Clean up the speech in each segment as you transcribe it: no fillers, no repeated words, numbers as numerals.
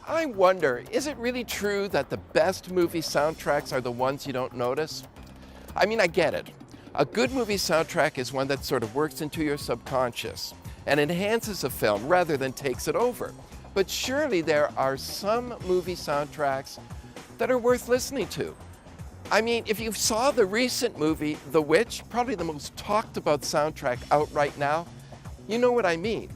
I wonder, is it really true that the best movie soundtracks are the ones you don't notice? I mean, I get it. A good movie soundtrack is one that sort of works into your subconscious and enhances a film rather than takes it over. But surely there are some movie soundtracks that are worth listening to. I mean, if you saw the recent movie, The Witch, probably the most talked about soundtrack out right now, you know what I mean.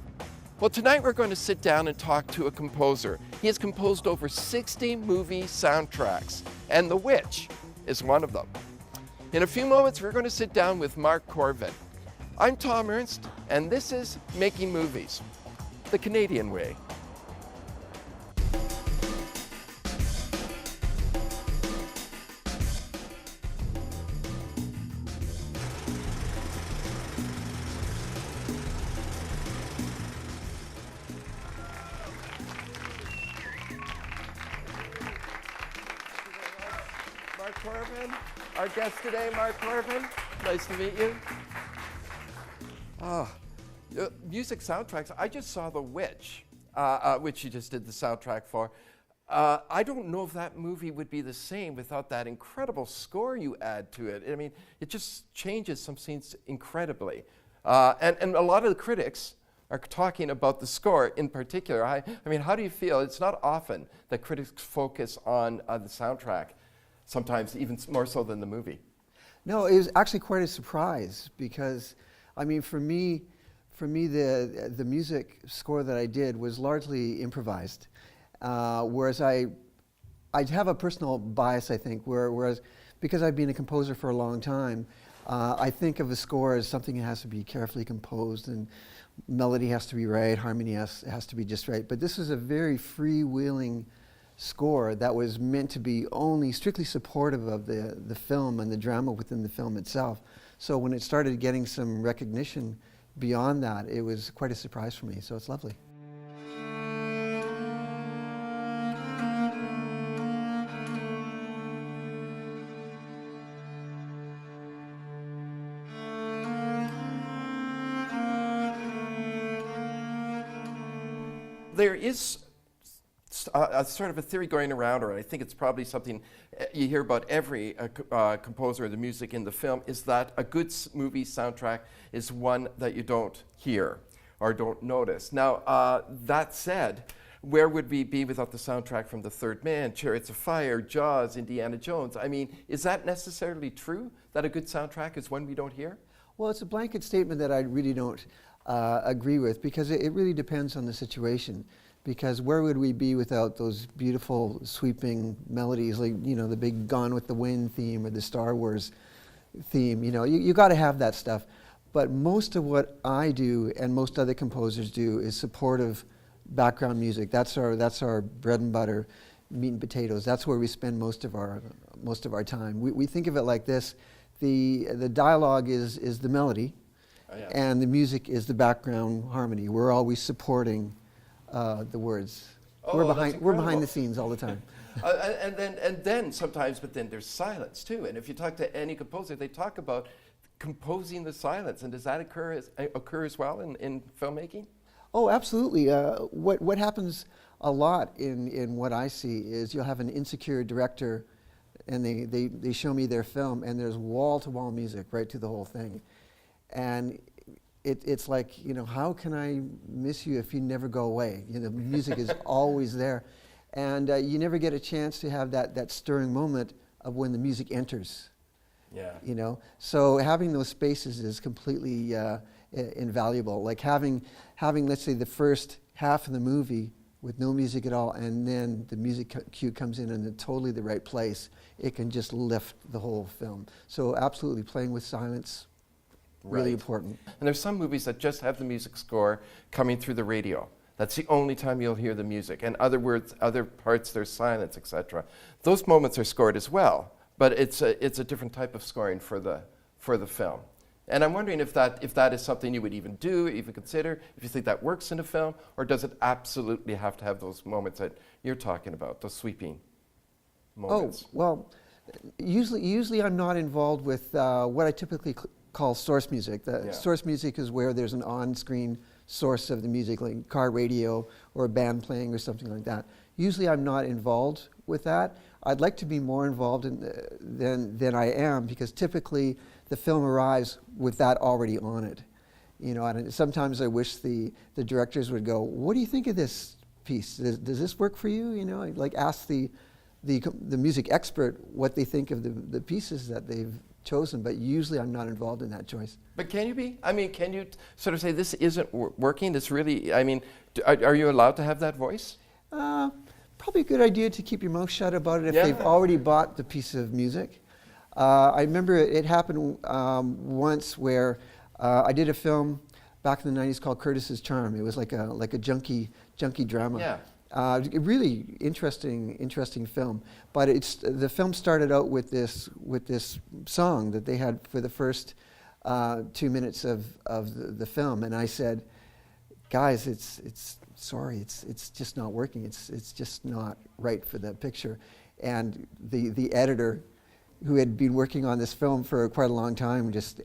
Well, tonight we're going to sit down and talk to a composer. He has composed over 60 movie soundtracks, and The Witch is one of them. In a few moments, we're going to sit down with Mark Korven. I'm Thom Ernst, and this is Making Movies, the Canadian way. Mark Korven, our guest today, Mark Korven. Nice to meet you. Music soundtracks. I just saw The Witch, which you just did the soundtrack for. I don't know if that movie would be the same without that incredible score you add to it. I mean, it just changes some scenes incredibly. And a lot of the critics are talking about the score in particular. I mean, how do you feel? It's not often that critics focus on the soundtrack, sometimes even more so than the movie. No, it was actually quite a surprise because, I mean, for me, the music score that I did was largely improvised, whereas I'd have a personal bias, I think, whereas because I've been a composer for a long time, I think of a score as something that has to be carefully composed and melody has to be right, harmony has to be just right. But this is a very freewheeling score that was meant to be only strictly supportive of the film and the drama within the film itself. So when it started getting some recognition beyond that, it was quite a surprise for me, so it's lovely. There is a sort of a theory going around, or I think it's probably something you hear about every composer of the music in the film, is that a good movie soundtrack is one that you don't hear or don't notice. Now, that said, where would we be without the soundtrack from The Third Man, Chariots of Fire, Jaws, Indiana Jones? I mean, is that necessarily true, that a good soundtrack is one we don't hear? Well, it's a blanket statement that I really don't agree with, because it really depends on the situation. Because where would we be without those beautiful sweeping melodies, like, you know, the big Gone with the Wind theme or the Star Wars theme? You know, you got to have that stuff. But most of what I do and most other composers do is supportive background music. That's our bread and butter, meat and potatoes. That's where we spend most of our time. We think of it like this: the dialogue is the melody, and the music is the background harmony. We're always supporting the words. We're behind the scenes all the time. And then sometimes, but then there's silence too. And if you talk to any composer, they talk about composing the silence. And does that occur as well in filmmaking? Oh, absolutely. What happens a lot in what I see is you'll have an insecure director, and they show me their film, and there's wall-to-wall music right to the whole thing, and it's like, you know, how can I miss you if you never go away? You know, music is always there. And you never get a chance to have that stirring moment of when the music enters. Yeah. You know, so having those spaces is completely invaluable. Like having, let's say, the first half of the movie with no music at all, and then the music cue comes in totally the right place, it can just lift the whole film. So absolutely, playing with silence, really important. And there's some movies that just have the music score coming through the radio. That's the only time you'll hear the music. And other parts, there's silence, etc. Those moments are scored as well, but it's a different type of scoring for the film. And I'm wondering if that is something you would even do, even consider, if you think that works in a film, or does it absolutely have to have those moments that you're talking about, those sweeping moments? Oh, well, usually I'm not involved with what I typically call source music. Source music is where there's an on-screen source of the music, like car radio or a band playing or something like that. Usually I'm not involved with that. I'd like to be more involved than I am, because typically the film arrives with that already on it. You know, and sometimes I wish the directors would go, "What do you think of this piece? Does this work for you?" You know, I'd like ask the music expert what they think of the pieces that they've chosen, but usually I'm not involved in that choice. But can you be? I mean, can you sort of say this isn't working? It's really, I mean, are you allowed to have that voice? Probably a good idea to keep your mouth shut about it if Yeah. they've already bought the piece of music. I remember it happened once where I did a film back in the 90s called Curtis's Charm. It was like a junkie drama. Yeah. A really interesting film. But the film started out with this song that they had for the first 2 minutes of the film, and I said, "Guys, it's just not working. It's just not right for the picture." And the editor, who had been working on this film for quite a long time, just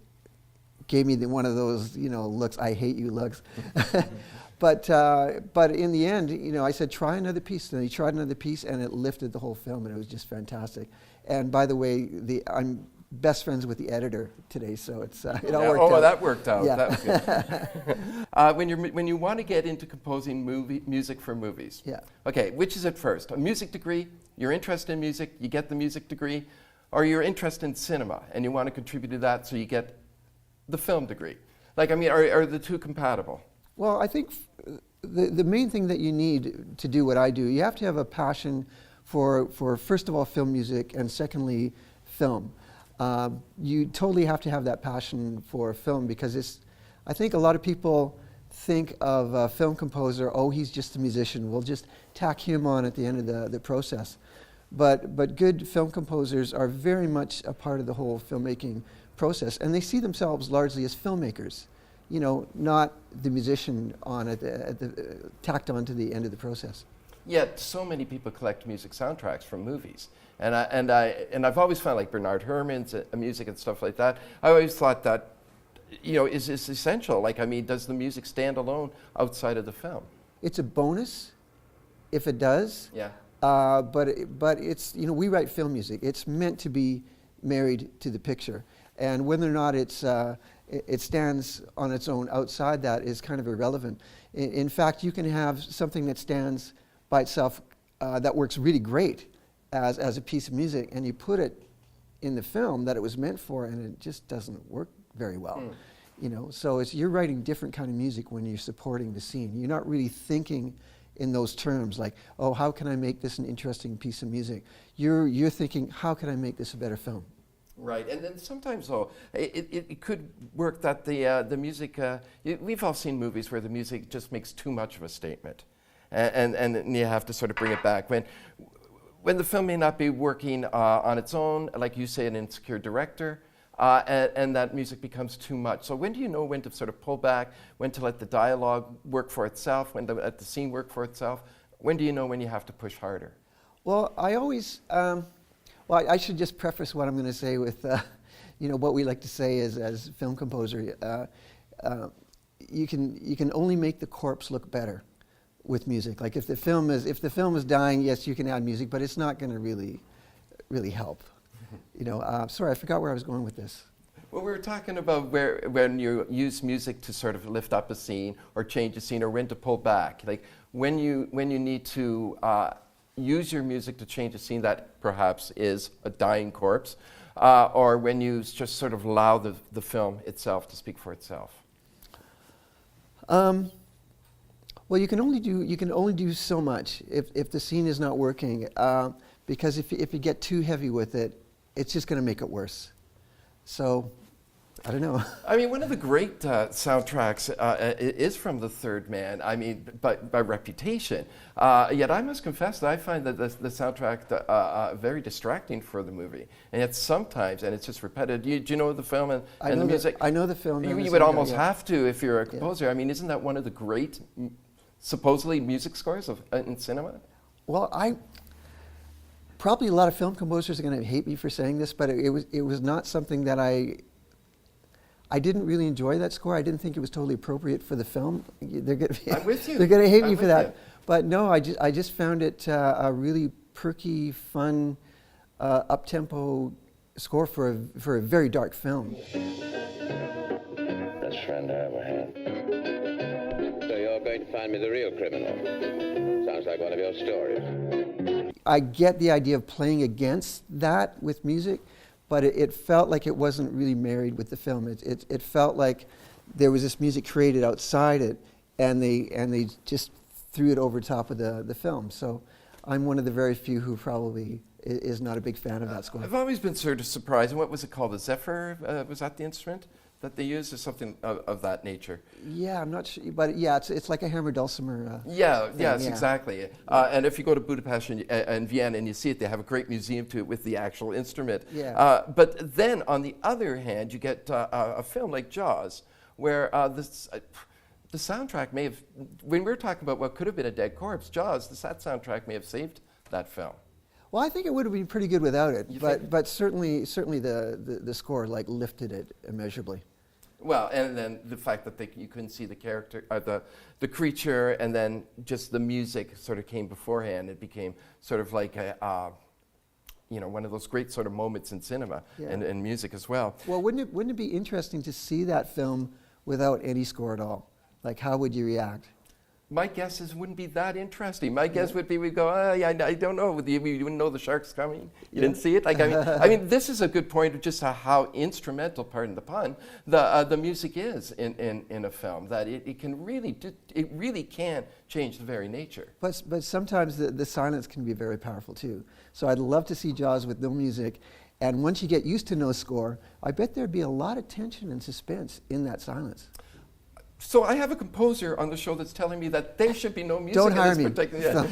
gave me one of those, you know, looks, "I hate you" looks. But in the end, you know, I said, "Try another piece." And he tried another piece, and it lifted the whole film, and it was just fantastic. And by the way, I'm best friends with the editor today, so it all worked out. Oh, that worked out. Yeah. That was good. When you want to get into composing music for movies, Yeah. okay, which is it first? A music degree? You're interested in music, you get the music degree, or you're interested in cinema and you want to contribute to that, so you get the film degree. Like, I mean, are the two compatible? Well, I think the main thing that you need to do what I do, you have to have a passion for first of all, film music, and secondly, film. You totally have to have that passion for film, because I think a lot of people think of a film composer, oh, he's just a musician, we'll just tack him on at the end of the process. But good film composers are very much a part of the whole filmmaking process, and they see themselves largely as filmmakers, you know, not the musician on tacked on to the end of the process. Yet so many people collect music soundtracks from movies, and I've always found, like Bernard Herrmann's music and stuff like that, I always thought that, you know, is essential. Like, I mean, does the music stand alone outside of the film? It's a bonus if it does. Yeah. But it's, you know, we write film music. It's meant to be married to the picture, and whether or not it stands on its own outside that is kind of irrelevant. In fact, you can have something that stands by itself that works really great as a piece of music, and you put it in the film that it was meant for, and it just doesn't work very well. You know, so you're writing different kind of music when you're supporting the scene. You're not really thinking in those terms, like, oh, how can I make this an interesting piece of music? You're thinking, how can I make this a better film? Right, and then sometimes, though, it could work that the music, we've all seen movies where the music just makes too much of a statement, and you have to sort of bring it back. When the film may not be working on its own, like you say, an insecure director, and that music becomes too much. So when do you know when to sort of pull back, when to let the dialogue work for itself, when to let the scene work for itself? When do you know when you have to push harder? Well, I always, well, I should just preface what I'm going to say with, you know, what we like to say is, as film composer, you can only make the corpse look better with music. Like, if the film is dying, yes, you can add music, but it's not going to really help. You know, sorry, I forgot where I was going with this. Well, we were talking about when you use music to sort of lift up a scene or change a scene, or when to pull back. Like, when you need to use your music to change a scene that perhaps is a dying corpse, or when you just sort of allow the film itself to speak for itself. Well, you can only do so much if the scene is not working, because if you get too heavy with it, it's just going to make it worse. So, I don't know. I mean, one of the great soundtracks is from The Third Man. I mean, by reputation. Yet I must confess that I find that the soundtrack very distracting for the movie. And yet sometimes, and it's just repetitive. Do you know the film and the music? I know the film. You would almost have to if you're a composer. I mean, isn't that one of the great, supposedly, music scores in cinema? Well, probably a lot of film composers are going to hate me for saying this, but it was not something that I I didn't really enjoy that score. I didn't think it was totally appropriate for the film. They're gonna, I'm with you. They're going to hate I'm me for with that. you. But no, I just found it a really perky, fun, up-tempo score for a very dark film. Best friend I ever had. So you're going to find me the real criminal? Sounds like one of your stories. I get the idea of playing against that with music, but it felt like it wasn't really married with the film. It felt like there was this music created outside it, and they just threw it over top of the film. So I'm one of the very few who probably is not a big fan of that score. I've always been sort of surprised. And what was it called? The Zephyr? Was that the instrument that they used, or something of that nature? Yeah, I'm not sure, but yeah, it's like a hammer dulcimer. Yes, yeah. exactly. And if you go to Budapest and Vienna and you see it, they have a great museum to it with the actual instrument. Yeah. But then, on the other hand, you get a film like Jaws, where the soundtrack may have, when we're talking about what could have been a dead corpse, Jaws, that soundtrack may have saved that film. Well, I think it would have been pretty good without it, You think? but certainly the score like lifted it immeasurably. Well, and then the fact that you couldn't see the character, the creature, and then just the music sort of came beforehand. It became sort of like one of those great sort of moments in cinema and music as well. Well, wouldn't it be interesting to see that film without any score at all? Like, how would you react? My guess is it wouldn't be that interesting. My guess would be we'd go, I don't know. You wouldn't know the shark's coming. You didn't see it. Like I mean, this is a good point of just how instrumental, pardon the pun, the music is in a film. That it can really can change the very nature. But sometimes the silence can be very powerful too. So I'd love to see Jaws with no music, and once you get used to no score, I bet there'd be a lot of tension and suspense in that silence. So I have a composer on the show that's telling me that there should be no music. Don't in hire this me. particular.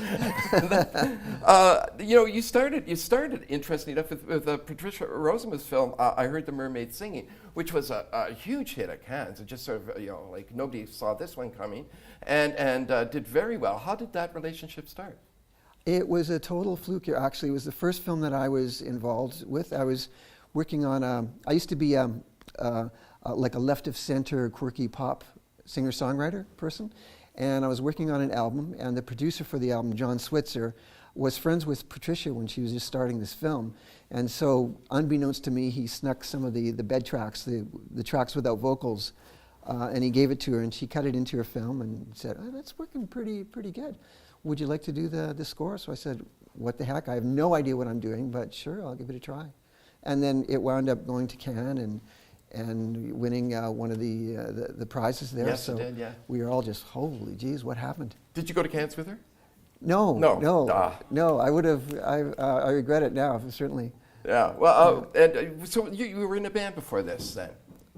You started interesting enough with Patricia Rozema's film. I Heard the Mermaids Singing, which was a huge hit at Cannes. It just sort of like nobody saw this one coming, and did very well. How did that relationship start? It was a total fluke. Actually, it was the first film that I was involved with. I was working on. I used to be like a left of center quirky pop singer-songwriter person, and I was working on an album, and the producer for the album, John Switzer, was friends with Patricia when she was just starting this film, and so unbeknownst to me, he snuck some of the bed tracks, the tracks without vocals, and he gave it to her, and she cut it into her film and said, that's working pretty good. Would you like to do the score? So I said, what the heck, I have no idea what I'm doing, but sure, I'll give it a try. And then it wound up going to Cannes and winning one of the prizes there. Yes, so it did, yeah. we were all just, holy geez, what happened? Did you go to Cannes with her? No. Ah. No, I would have, I regret it now, certainly. Yeah. Well, so you were in a band before this, then?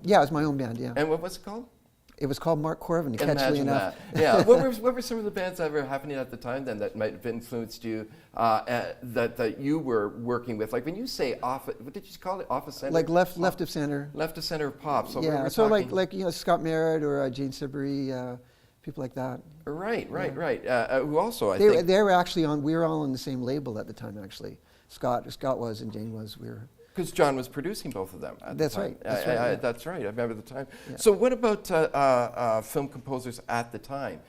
Yeah, it was my own band, yeah. And what was it called? It was called Mark Korven, catchily Imagine enough. that. Yeah. What were some of the bands that were happening at the time then that might have influenced you, that you were working with? Like when you say what did you call it? Off of center? Like left of center. Left of center pop. So yeah, we're so talking, like Scott Merritt or Jane Siberry, people like that. Right. Who also I They think were actually on. We were all on the same label at the time, actually. Scott was and Jane was. We were. because John was producing both of them at the That's time. right. That's right. Yeah. That's right. I remember the time. Yeah. So what about film composers at the time?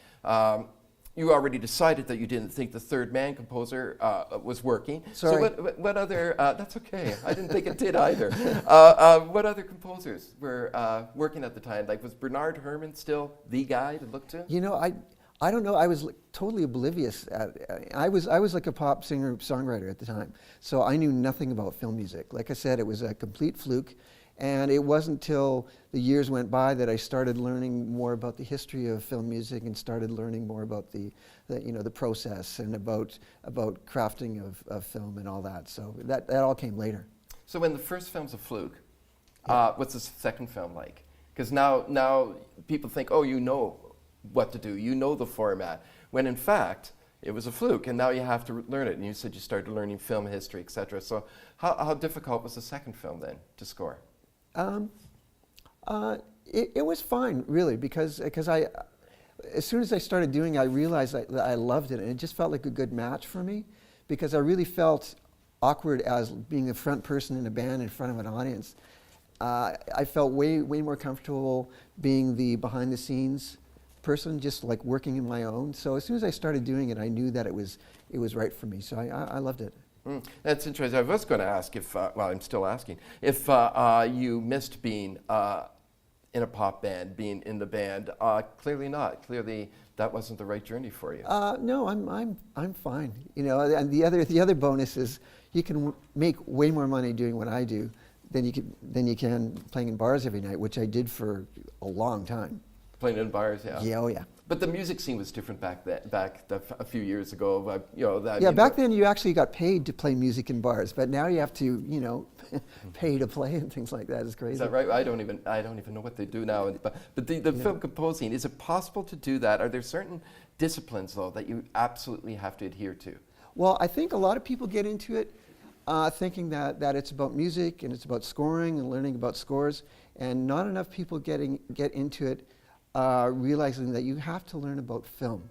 You already decided that you didn't think the third man composer was working. Sorry. So what other? That's okay. I didn't think it did either. What other composers were working at the time? Like was Bernard Herrmann still the guy to look to? You know, I don't know. I was totally oblivious. I was like a pop singer songwriter at the time, so I knew nothing about film music. Like I said, it was a complete fluke, and it wasn't till the years went by that I started learning more about the history of film music and started learning more about the process and about crafting of film and all that. So that all came later. So when the first film's a fluke, what's the second film like? Because now people think, oh, you know what to do, you know the format, when in fact it was a fluke, and now you have to learn it. And you said you started learning film history, etc. So how difficult was the second film then to score? It was fine, really, because I, as soon as I started doing it, I realized that I loved it, and it just felt like a good match for me, because I really felt awkward as being the front person in a band in front of an audience. I felt way more comfortable being the behind the scenes person, just like working in my own. So as soon as I started doing it, I knew that it was right for me. So I loved it. That's interesting. I was going to ask if, well, I'm still asking, if you missed being in a pop band, being in the band. Clearly not. Clearly that wasn't the right journey for you. No, I'm fine. You know, and the other bonus is you can make way more money doing what I do than you can playing in bars every night, which I did for a long time. Playing in bars, yeah. Yeah, oh yeah. But the music scene was different back a few years ago. You know, back then you actually got paid to play music in bars, but now you have to, you know, pay to play and things like that. It's crazy. Is that right? I don't even know what they do now. But the film composing, is it possible to do that? Are there certain disciplines though that you absolutely have to adhere to? Well, I think a lot of people get into it thinking that it's about music and it's about scoring and learning about scores, and not enough people get into it realizing that you have to learn about film.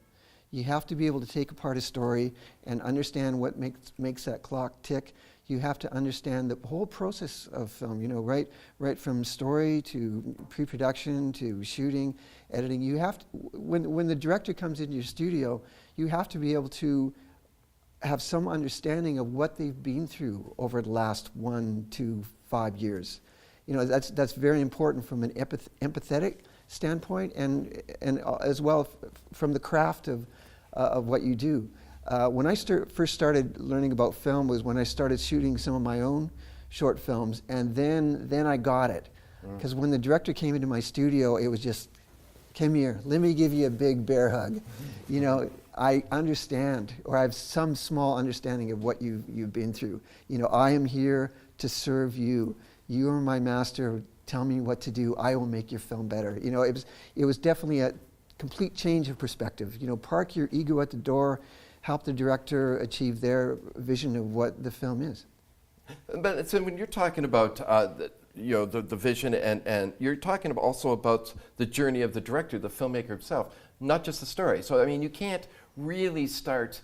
You have to be able to take apart a story and understand what makes that clock tick. You have to understand the whole process of film, you know, right from story to pre-production to shooting, editing. You have to, when the director comes into your studio, you have to be able to have some understanding of what they've been through over the last 1 to 5 years. You know, that's very important from an empathetic standpoint, and as well from the craft of what you do. When I first started learning about film was when I started shooting some of my own short films, and then I got it. Because when the director came into my studio, it was just, come here, let me give you a big bear hug. You know, I understand, or I have some small understanding of what you've been through. You know, I am here to serve you. You are my master. Tell me what to do. I will make your film better. You know, it was definitely a complete change of perspective. You know, park your ego at the door, help the director achieve their vision of what the film is. But so when you're talking about the vision, and you're talking also about the journey of the director, the filmmaker himself, not just the story. So I mean, you can't really start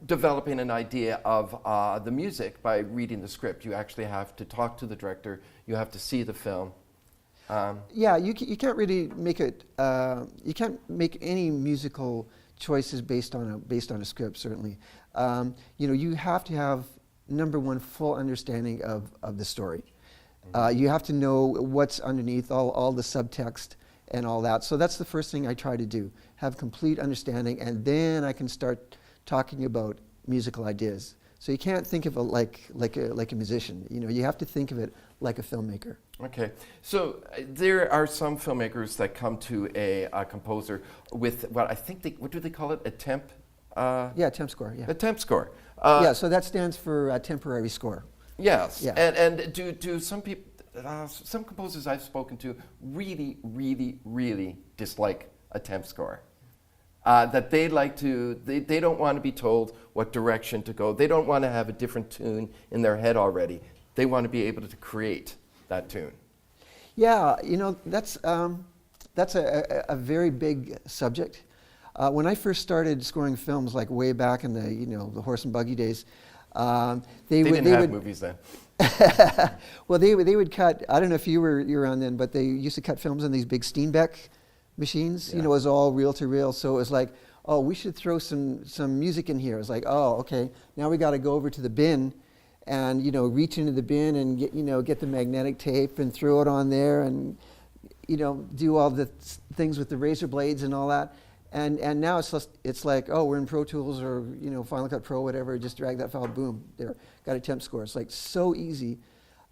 developing an idea of the music by reading the script. You actually have to talk to the director. You have to see the film. Yeah, you can't really make it. You can't make any musical choices based on a script. Certainly, you know, you have to have, number one, full understanding of the story. You have to know what's underneath, all the subtext and all that. So that's the first thing I try to do: have complete understanding, and then I can start talking about musical ideas. So you can't think of it like a musician. You know, you have to think of it like a filmmaker. Okay, so there are some filmmakers that come to a composer with what do they call it? A temp? Yeah, temp score. Yeah. A temp score. Yeah, so that stands for temporary score. Yes, yeah. And do some people, some composers I've spoken to really dislike a temp score. That they don't want to be told what direction to go. They don't want to have a different tune in their head already. They want to be able to create that tune. Yeah, you know, that's a very big subject. When I first started scoring films, like way back in the horse and buggy days, they didn't have movies then. Well, they would cut. I don't know if you were around then, but they used to cut films on these big Steenbeck machines. Yeah. You know, it was all reel to reel. So it was like, oh, we should throw some music in here. It was like, oh, okay, now we got to go over to the bin and, you know, reach into the bin and get the magnetic tape and throw it on there and, you know, do all the things with the razor blades and all that. And now it's like, oh, we're in Pro Tools or, you know, Final Cut Pro, whatever, just drag that file, boom, there, got a temp score. It's like so easy.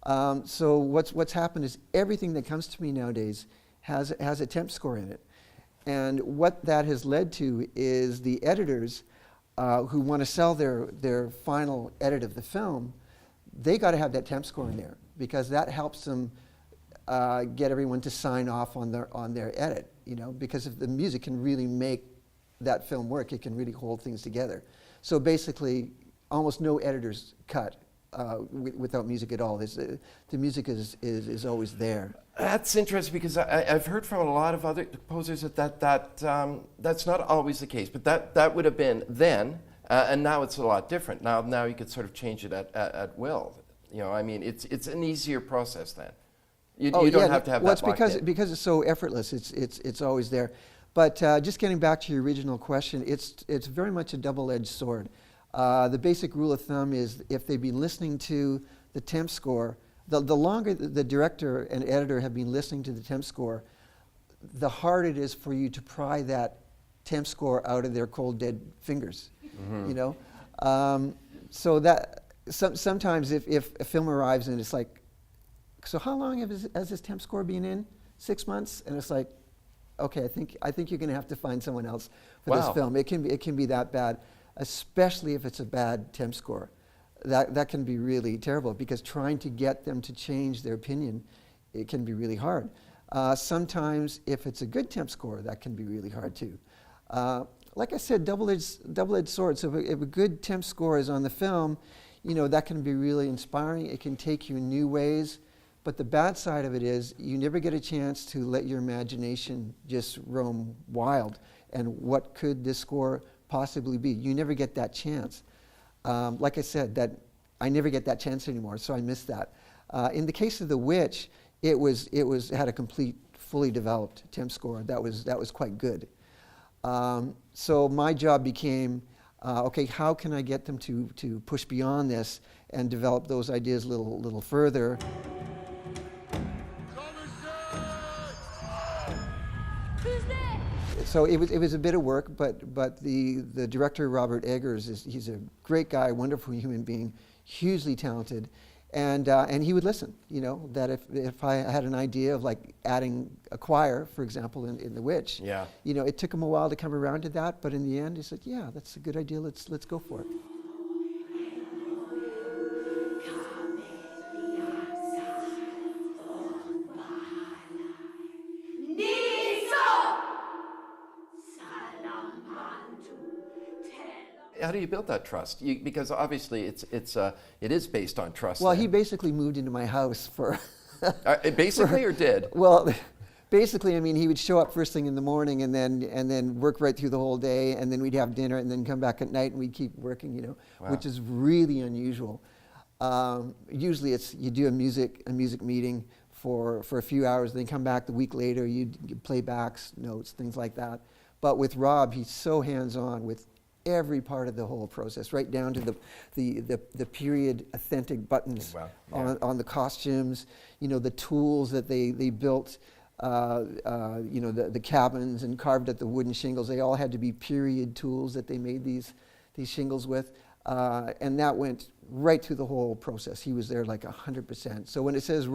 So what's happened is everything that comes to me nowadays has a temp score in it. And what that has led to is the editors who want to sell their final edit of the film, they got to have that temp score in there because that helps them get everyone to sign off on their edit, you know, because if the music can really make that film work, it can really hold things together. So basically, almost no editors cut without music at all. The music is always there. That's interesting because I've heard from a lot of other composers that's not always the case, but that would have been then, and now it's a lot different. Now you could sort of change it at will. You know, I mean, it's an easier process then. You Oh, don't yeah, have to have well, that it's because locked in. because it's so effortless. It's always there. But just getting back to your original question, it's very much a double-edged sword. The basic rule of thumb is if they've been listening to the temp score, the longer the director and editor have been listening to the temp score, the harder it is for you to pry that temp score out of their cold, dead fingers. Mm-hmm. You know, so that sometimes if a film arrives and it's like, so how long has this temp score been in? 6 months, and it's like, okay, I think you're going to have to find someone else for this Wow. film. It can be that bad, especially if it's a bad temp score. That can be really terrible because trying to get them to change their opinion, it can be really hard. Sometimes if it's a good temp score, that can be really hard too. Like I said, double-edged sword. So if a good temp score is on the film, you know, that can be really inspiring. It can take you in new ways. But the bad side of it is you never get a chance to let your imagination just roam wild. And what could this score possibly be? You never get that chance. Like I said, that I never get that chance anymore, so I miss that. In the case of The Witch, it had a complete, fully developed temp score. That was quite good. So my job became, okay, how can I get them to push beyond this and develop those ideas a little further? So it was a bit of work, but the director, Robert Eggers, he's a great guy, wonderful human being, hugely talented, and he would listen. You know, that if I had an idea of like adding a choir, for example, in The Witch, Yeah. you know, it took him a while to come around to that, but in the end, he said, yeah, that's a good idea. Let's go for it. How do you build that trust? Because obviously it is based on trust. Well, then. he basically moved into my house for. Basically, or did? Well, basically, I mean, he would show up first thing in the morning and then work right through the whole day, and then we'd have dinner and then come back at night and we'd keep working, you know, Wow. which is really unusual. Usually it's you do a music meeting for a few hours, then come back the week later, you play backs, notes, things like that. But with Rob, he's so hands-on with every part of the whole process, right down to the period authentic buttons Wow. Yeah. on the costumes, you know, the tools that they built, you know, the cabins and carved at the wooden shingles. They all had to be period tools that they made these shingles with, and that went right through the whole process. He was there like 100%. So when it says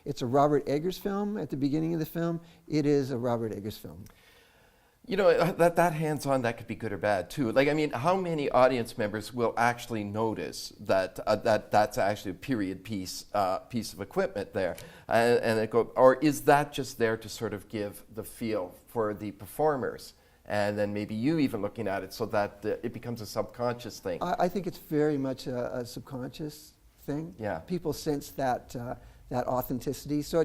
it's a Robert Eggers film at the beginning of the film, it is a Robert Eggers film. You know, that hands-on, that could be good or bad too. Like, I mean, how many audience members will actually notice that that's actually a period piece of equipment there, and they go, or is that just there to sort of give the feel for the performers, and then maybe you even looking at it so that it becomes a subconscious thing? I think it's very much a subconscious thing. Yeah. People sense that authenticity, so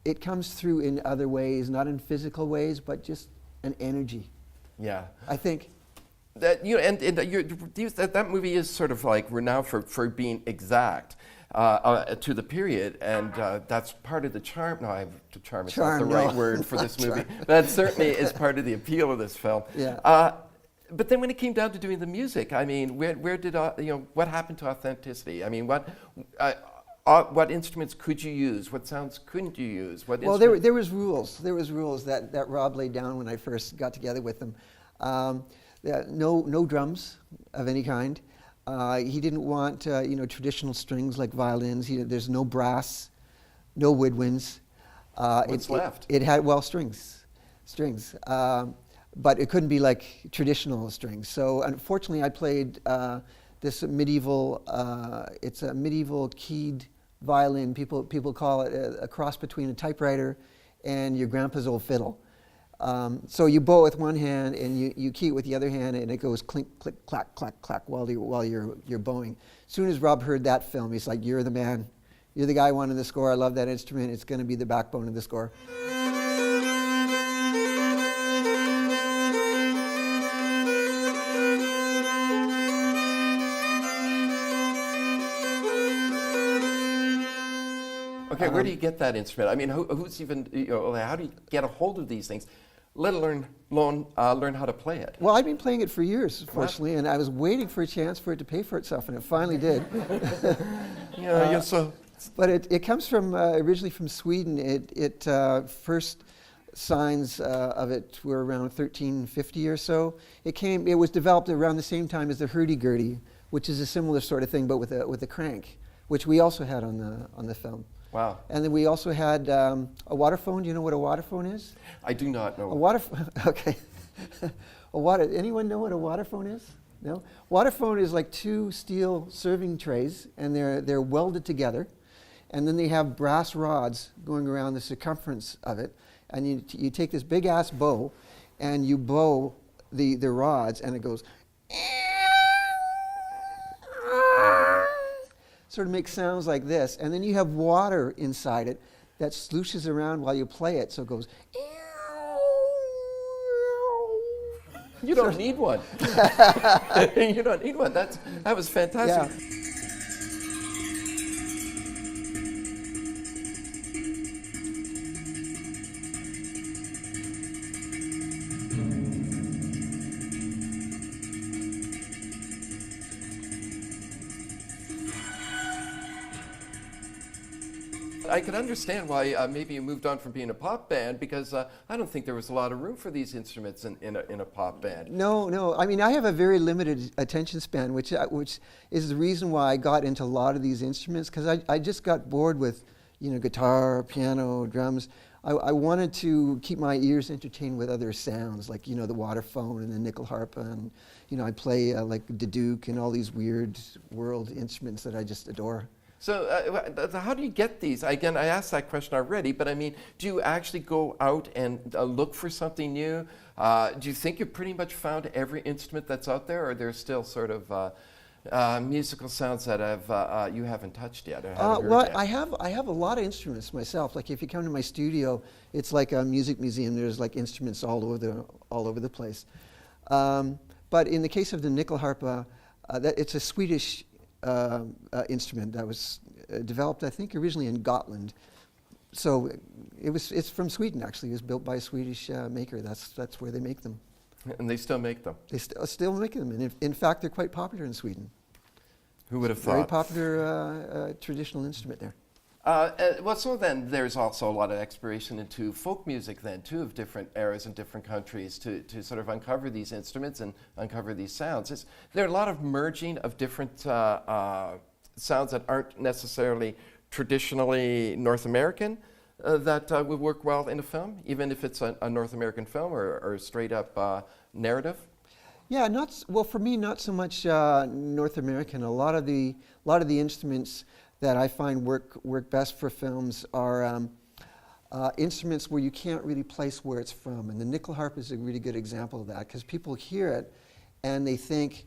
it comes through in other ways, not in physical ways, but just an energy. Yeah. I think. That that movie is sort of like renowned for being exact to the period, and that's part of the charm. No, charm is not the right word for this movie. That certainly is part of the appeal of this film. Yeah. But then when it came down to doing the music, I mean, where did what happened to authenticity? I mean, what instruments could you use? What sounds couldn't you use? Well, there was rules. There was rules that Rob laid down when I first got together with him. No drums of any kind. He didn't want traditional strings like violins. There's no brass, no woodwinds. What's left? It had strings, but it couldn't be like traditional strings. So unfortunately, I played this medieval. It's a medieval keyed violin. People call it a cross between a typewriter and your grandpa's old fiddle. So you bow it with one hand and you key it with the other hand, and it goes clink, click, clack, clack, clack while you're bowing. As soon as Rob heard that film, he's like, "You're the man. You're the guy wanting the score. I love that instrument. It's going to be the backbone of the score." Okay, where do you get that instrument? I mean, who's even, how do you get a hold of these things, let alone learn how to play it? Well, I've been playing it for years, fortunately, and I was waiting for a chance for it to pay for itself, and it finally did. But it comes from originally from Sweden. It first signs of it were around 1350 or so. It was developed around the same time as the hurdy-gurdy, which is a similar sort of thing, but with a crank, which we also had on the film. Wow. And then we also had a waterphone. Do you know what a waterphone is? I do not know. A waterphone. Okay. Anyone know what a waterphone is? No. Waterphone is like two steel serving trays, and they're welded together, and then they have brass rods going around the circumference of it, and you take this big ass bow, and you bow the rods, and it goes. Sort of makes sounds like this, and then you have water inside it that slooshes around while you play it, so it goes. You don't need one. You don't need one. That was fantastic. Yeah. I could understand why maybe you moved on from being a pop band, because I don't think there was a lot of room for these instruments in a pop band. No. I mean, I have a very limited attention span, which is the reason why I got into a lot of these instruments, because I just got bored with, guitar, piano, drums. I wanted to keep my ears entertained with other sounds, like, the waterphone and the nickel harpa, and, I play like the Duke and all these weird world instruments that I just adore. So how do you get these? Again, I asked that question already, but I mean, do you actually go out and look for something new? Do you think you pretty much found every instrument that's out there, or are there still sort of musical sounds that you haven't touched yet? Or haven't heard yet? I have a lot of instruments myself. Like if you come to my studio, it's like a music museum. There's like instruments all over the place. But in the case of the nickel harpa, it's a Swedish instrument that was developed, I think, originally in Gotland. So it's from Sweden, actually. It was built by a Swedish maker. That's where they make them. And they still make them? They still make them. And in fact, they're quite popular in Sweden. Who would have thought? Very popular traditional instrument there. Well, so then there's also a lot of exploration into folk music then, too, of different eras and different countries to sort of uncover these instruments and uncover these sounds. There are a lot of merging of different sounds that aren't necessarily traditionally North American that would work well in a film, even if it's a North American film or a straight-up narrative. Yeah, for me, not so much North American. A lot of the instruments that I find work best for films are instruments where you can't really place where it's from. And the nickel harp is a really good example of that, because people hear it and they think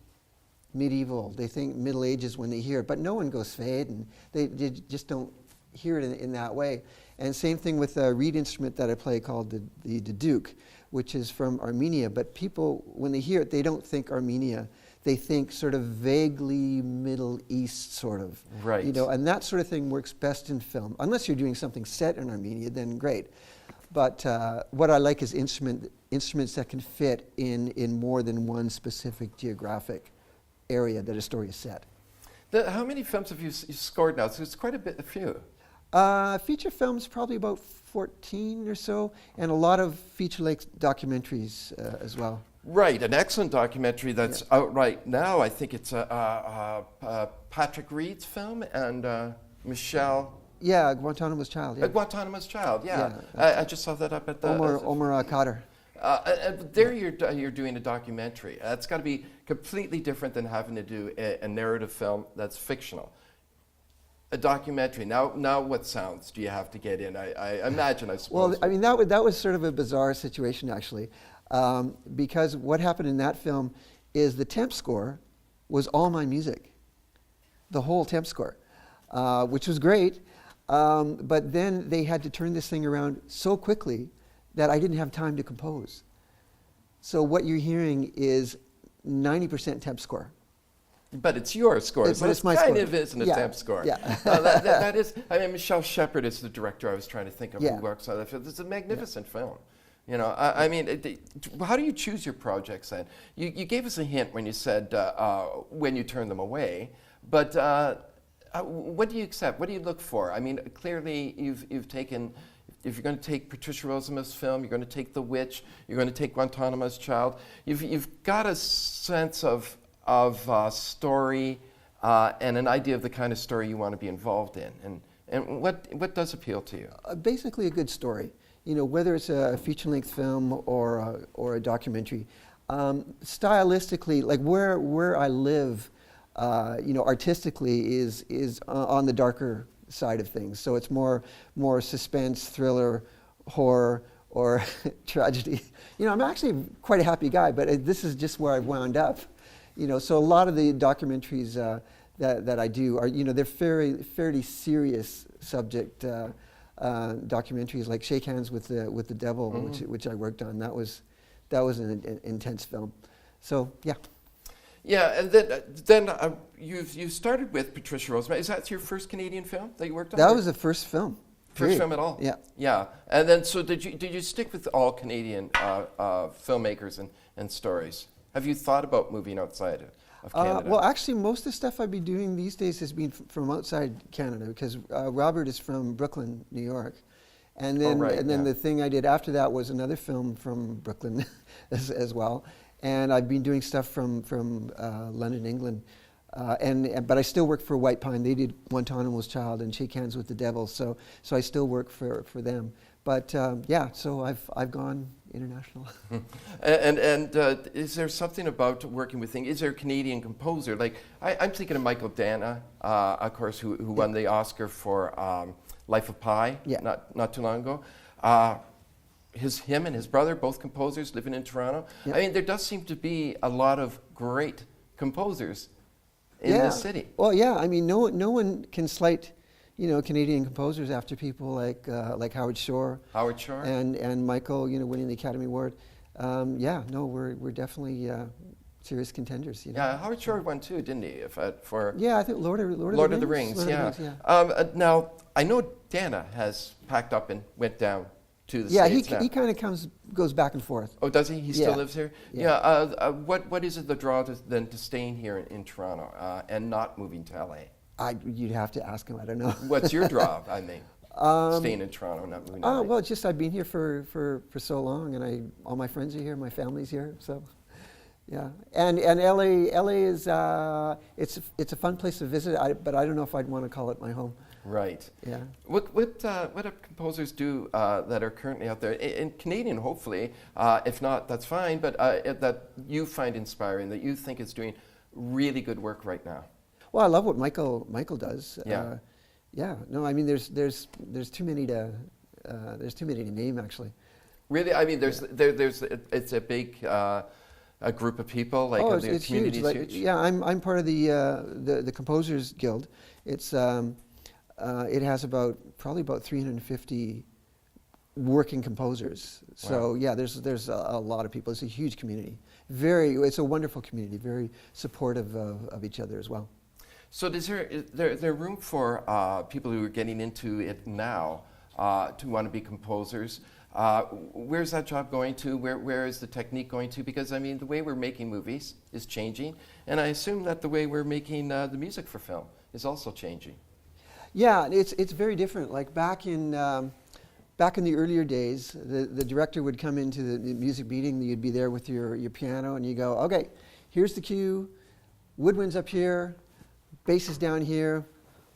medieval, they think Middle Ages when they hear it, but no one goes fade, and they just don't hear it in that way. And same thing with a reed instrument that I play called the Duke, which is from Armenia. But people, when they hear it, they don't think Armenia. They think sort of vaguely Middle East, sort of. Right. And that sort of thing works best in film. Unless you're doing something set in Armenia, then great. But what I like is instruments that can fit in more than one specific geographic area that a story is set. How many films have you scored now? So it's quite a few. Feature films, probably about 14 or so, and a lot of feature-length documentaries as well. Right, an excellent documentary that's out right now. I think it's Patrick Reed's film and Michelle. Yeah, Guantanamo's Child. Yeah. Guantanamo's Child. Yeah, I just saw that up at the Omar Khader. There you're doing a documentary. That's got to be completely different than having to do a narrative film that's fictional. A documentary. Now what sounds do you have to get in? I imagine, I suppose. Well, I mean, that was sort of a bizarre situation, actually, because what happened in that film is the temp score was all my music, the whole temp score, which was great, but then they had to turn this thing around so quickly that I didn't have time to compose. So what you're hearing is 90% temp score. But it's your score, so but it's it's my kind score. of isn't a Yeah, temp score. yeah. That is, I mean, Michelle Shepard is the director I was trying to think of Yeah. who works on that film. It's a magnificent film. You know, I mean, how do you choose your projects then? You gave us a hint when you said when you turn them away, but what do you accept? What do you look for? I mean, clearly you've taken, if you're going to take Patricia Rozema's film, you're going to take The Witch, you're going to take Guantanamo's Child, you've got a sense of story and an idea of the kind of story you want to be involved in. And what does appeal to you? Basically a good story. You know, whether it's a feature-length film or a documentary. Stylistically, like where I live, you know, artistically is on the darker side of things. So it's more suspense, thriller, horror, or tragedy. You know, I'm actually quite a happy guy, but this is just where I've wound up. You know, so a lot of the documentaries that I do are, you know, they're fairly serious subject documentaries, like Shake Hands with the Devil, which I worked on. That was an intense film. So yeah. Yeah, and then you started with Patricia Rozema. Is that your first Canadian film that you worked on? That was the first film. First period. film at all? Yeah. Yeah, and then so did you stick with all Canadian filmmakers and stories? Have you thought about moving outside of Canada? Well, actually, most of the stuff I've been doing these days has been from outside Canada, because Robert is from Brooklyn, New York. And then the thing I did after that was another film from Brooklyn as well. And I've been doing stuff from London, England. But I still work for White Pine. They did Guantanamo's Child and Shake Hands with the Devil. So I still work for them. But yeah, so I've gone international. And is there something about working with things? Is there a Canadian composer? Like I'm thinking of Michael Dana, of course, who won the Oscar for Life of Pi not too long ago. Him and his brother, both composers living in Toronto. Yep. I mean, there does seem to be a lot of great composers in this city. Well, yeah. I mean, no one can slight, you know, Canadian composers after people like Howard Shore. Howard Shore. And Michael, you know, winning the Academy Award. Yeah, no, we're definitely serious contenders. You know? Yeah, Howard Shore won too, didn't he? For I think Lord of the Rings. Now I know Dana has packed up and went down to the States now. He kind of goes back and forth. Oh, does he? He still lives here? Yeah. What is it the draw to staying here in Toronto and not moving to LA? You'd have to ask him. I don't know. What's your draw? I mean, staying in Toronto, not moving to LA. Well, it's just I've been here for so long, and all my friends are here, my family's here, so yeah. And LA is it's a fun place to visit, but I don't know if I'd want to call it my home. Right. Yeah. What do composers do that are currently out there in Canadian? Hopefully, if not, that's fine. But that you find inspiring, that you think is doing really good work right now. Well, I love what Michael does. Yeah. Yeah. No, I mean, there's too many to name, actually. Really, I mean, it's a big a group of people, like the community is huge. Yeah, I'm part of the Composers Guild. It's it has probably about 350 working composers. So yeah, there's a lot of people. It's a huge community. It's a wonderful community. Very supportive of each other as well. So is there room for people who are getting into it now to want to be composers? Where's that job going to? Where is the technique going to? Because I mean, the way we're making movies is changing, and I assume that the way we're making the music for film is also changing. Yeah, it's very different. Like back in the earlier days, the director would come into the music meeting. You'd be there with your piano, and you go, okay, here's the cue. Woodwind's up here, bass is down here.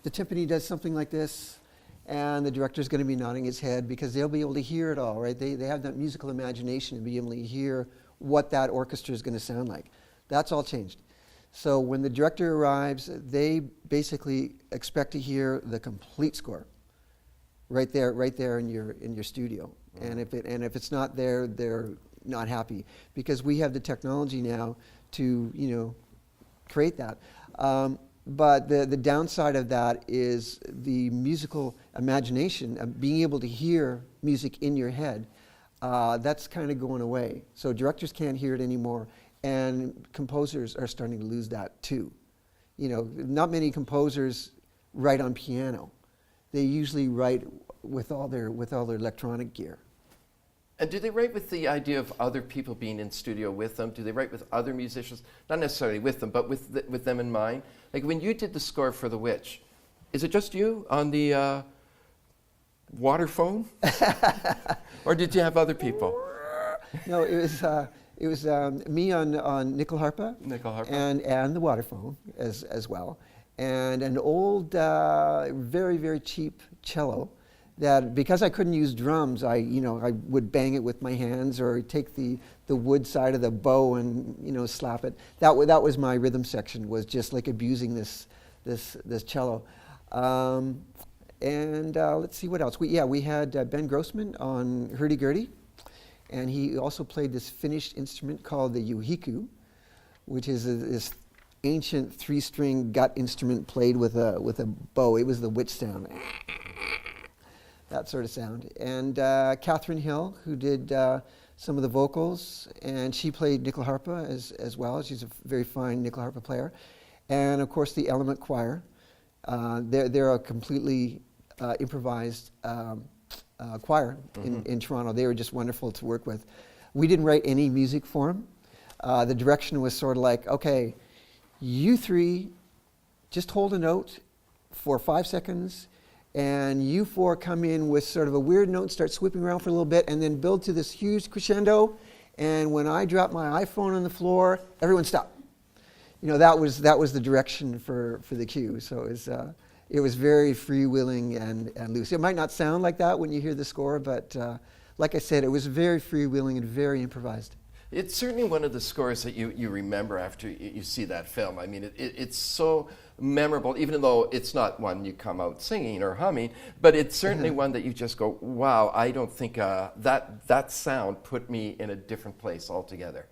The timpani does something like this, and the director's going to be nodding his head because they'll be able to hear it all, right? They have that musical imagination and be able to hear what that orchestra is going to sound like. That's all changed. So when the director arrives, they basically expect to hear the complete score, right there in your studio. Mm-hmm. And if it's not there, they're not happy because we have the technology now to create that. But the downside of that is the musical imagination of being able to hear music in your head. That's kind of going away. So directors can't hear it anymore. And composers are starting to lose that too. Not many composers write on piano. They usually write with all their electronic gear. And do they write with the idea of other people being in studio with them? Do they write with other musicians? Not necessarily with them, but with them in mind? Like when you did the score for The Witch, is it just you on the water phone? Or did you have other people? No, it was me on nickel harpa, and the water phone as well, and an old, very, very cheap cello. That because I couldn't use drums, I would bang it with my hands or take the wood side of the bow and slap it. That was my rhythm section, was just like abusing this cello. Let's see what else. We had Ben Grossman on hurdy-gurdy, and he also played this Finnish instrument called the yuhiku, which is this ancient 3-string gut instrument played with a bow. It was the witch sound. That sort of sound. And Catherine Hill, who did some of the vocals, and she played nickel harpa as well. She's a very fine nickel harpa player. And of course the Element Choir. They're a completely improvised choir in Toronto. They were just wonderful to work with. We didn't write any music for them. The direction was sort of like, okay, you three just hold a note for 5 seconds, and you four come in with sort of a weird note, start sweeping around for a little bit, and then build to this huge crescendo. And when I drop my iPhone on the floor, everyone stop. That was the direction for the cue. So it was very freewheeling and loose. It might not sound like that when you hear the score, but like I said, it was very freewheeling and very improvised. It's certainly one of the scores that you remember after you see that film. I mean, it's so memorable, even though it's not one you come out singing or humming, but it's certainly one that you just go, wow, I don't think that sound put me in a different place altogether.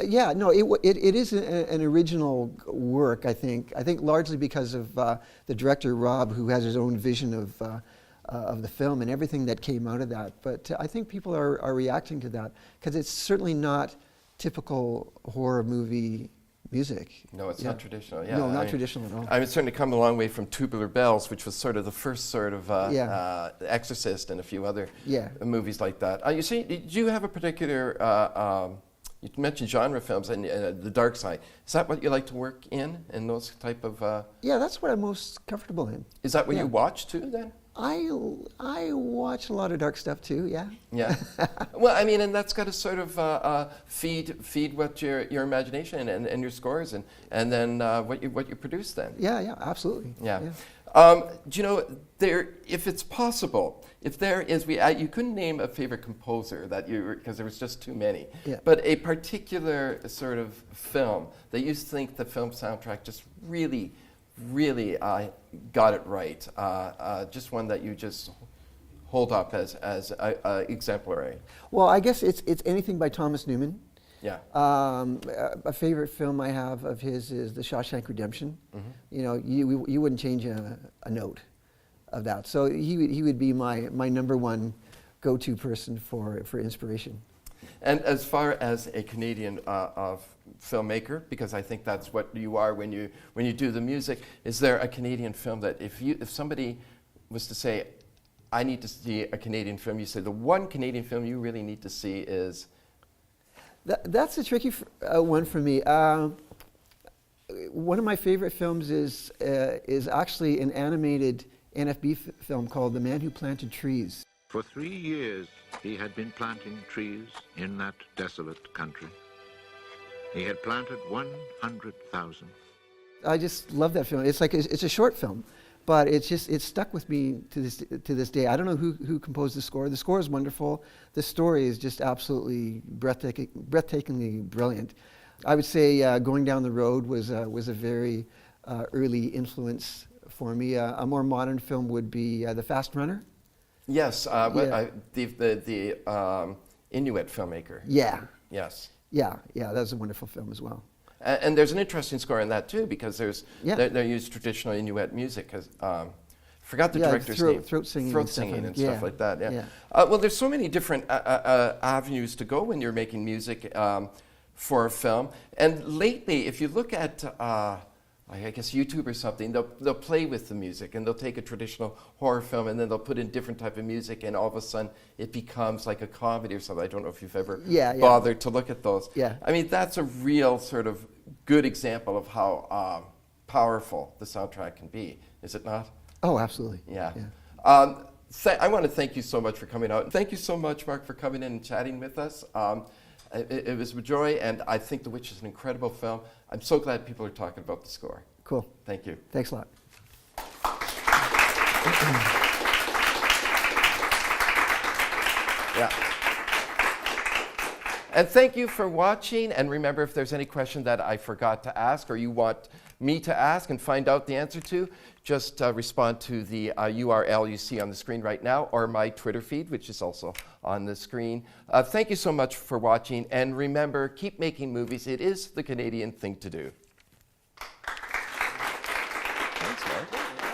Yeah, no, it is an original work, I think. I think largely because of the director, Rob, who has his own vision of the film and everything that came out of that. But I think people are reacting to that because it's certainly not typical horror movie music. No, it's not traditional. Yeah, no, not traditional at all. I mean, it's certainly come a long way from Tubular Bells, which was sort of the first sort of Exorcist and a few other movies like that. You see, did you have a particular... you mentioned genre films and the dark side. Is that what you like to work in those type of... Yeah, that's what I'm most comfortable in. Is that what you watch too, then? I watch a lot of dark stuff too, yeah. Yeah. Well, I mean, and that's got to sort of feed what your imagination and your scores and then what you produce then. Yeah, absolutely. Yeah. Do you know, if it's possible, if there is, you couldn't name a favorite composer because there was just too many, but a particular sort of film that you think the film soundtrack just really got it right, just one that you just hold up as exemplary. Well, I guess it's anything by Thomas Newman. Yeah. A favorite film I have of his is The Shawshank Redemption. Mm-hmm. You wouldn't change a note of that. So he would be my number one go-to person for inspiration. And as far as a Canadian filmmaker, because I think that's what you are when you do the music, is there a Canadian film that if somebody was to say, I need to see a Canadian film, you say the one Canadian film you really need to see is? That's a tricky one for me. One of my favorite films is actually an animated NFB film called The Man Who Planted Trees. For 3 years, he had been planting trees in that desolate country. He had planted 100,000. I just love that film. It's a short film, but it's stuck with me to this day. I don't know who composed the score. The score is wonderful. The story is just absolutely breathtakingly brilliant. I would say Going Down the Road was a very early influence for me. A more modern film would be The Fast Runner. Yes, the Inuit filmmaker. Yeah. Yes. Yeah, that was a wonderful film as well. And there's an interesting score in that too, because they use traditional Inuit music. Forgot the director's name. Throat singing and stuff like that. Yeah. Well, there's so many different avenues to go when you're making music for a film. And lately, if you look at I guess YouTube or something, they'll play with the music, and they'll take a traditional horror film and then they'll put in different type of music, and all of a sudden it becomes like a comedy or something. I don't know if you've ever bothered to look at those. Yeah. I mean, that's a real sort of good example of how powerful the soundtrack can be, is it not? Oh, absolutely. Yeah. I want to thank you so much for coming out. Thank you so much, Mark, for coming in and chatting with us. It was a joy, and I think The Witch is an incredible film. I'm so glad people are talking about the score. Cool. Thank you. Thanks a lot. Yeah. And thank you for watching. And remember, if there's any question that I forgot to ask or you want me to ask and find out the answer to, just respond to the URL you see on the screen right now, or my Twitter feed, which is also on the screen. Thank you so much for watching. And remember, keep making movies. It is the Canadian thing to do. Thanks, Mark.